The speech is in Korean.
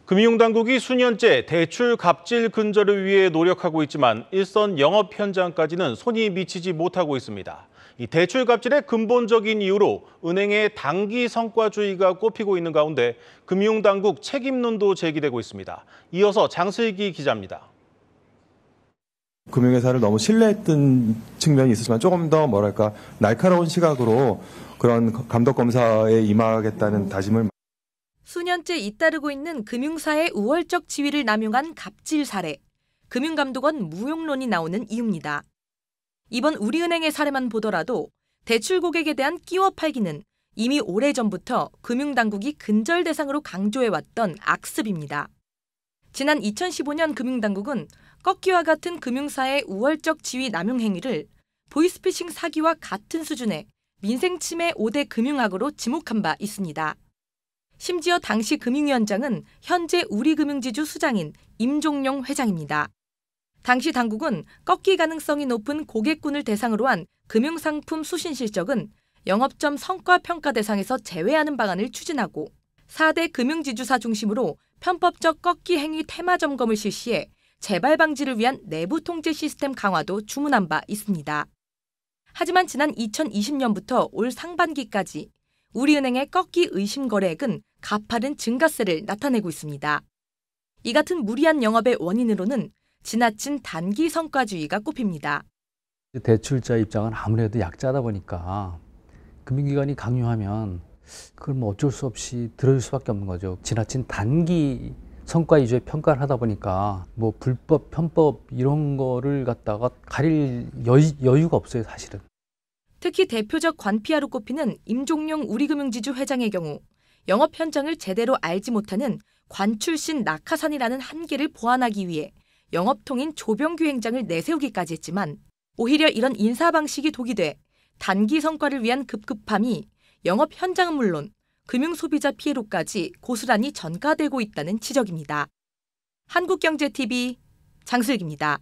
금융당국이 수년째 대출 갑질 근절을 위해 노력하고 있지만 일선 영업 현장까지는 손이 미치지 못하고 있습니다. 이 대출 갑질의 근본적인 이유로 은행의 단기 성과주의가 꼽히고 있는 가운데 금융당국 책임론도 제기되고 있습니다. 이어서 장슬기 기자입니다. 금융회사를 너무 신뢰했던 측면이 있었지만 조금 더 날카로운 시각으로 그런 감독 검사에 임하겠다는 다짐을. 수년째 잇따르고 있는 금융사의 우월적 지위를 남용한 갑질 사례, 금융감독원 무용론이 나오는 이유입니다. 이번 우리은행의 사례만 보더라도 대출 고객에 대한 끼워 팔기는 이미 오래전부터 금융당국이 근절 대상으로 강조해왔던 악습입니다. 지난 2015년 금융당국은 꺾기와 같은 금융사의 우월적 지위 남용 행위를 보이스피싱 사기와 같은 수준의 민생침해 5대 금융악으로 지목한 바 있습니다. 심지어 당시 금융위원장은 현재 우리금융지주 수장인 임종용 회장입니다. 당시 당국은 꺾기 가능성이 높은 고객군을 대상으로 한 금융상품 수신 실적은 영업점 성과평가 대상에서 제외하는 방안을 추진하고 4대 금융지주사 중심으로 편법적 꺾기 행위 테마 점검을 실시해 재발 방지를 위한 내부 통제 시스템 강화도 주문한 바 있습니다. 하지만 지난 2020년부터 올 상반기까지 우리은행의 꺾기 의심 거래액은 가파른 증가세를 나타내고 있습니다. 이 같은 무리한 영업의 원인으로는 지나친 단기 성과주의가 꼽힙니다. 대출자 입장은 아무래도 약자다 보니까 금융기관이 강요하면 그걸 어쩔 수 없이 들어줄 수밖에 없는 거죠. 지나친 단기 성과 위주의 평가를 하다 보니까 불법, 편법 이런 거를 갖다가 가릴 여유가 없어요, 사실은. 특히 대표적 관피아로 꼽히는 임종용 우리금융지주 회장의 경우 영업 현장을 제대로 알지 못하는 관 출신 낙하산이라는 한계를 보완하기 위해 영업통인 조병규 행장을 내세우기까지 했지만 오히려 이런 인사 방식이 독이 돼 단기 성과를 위한 급급함이 영업 현장은 물론 금융소비자 피해로까지 고스란히 전가되고 있다는 지적입니다. 한국경제TV 장슬기입니다.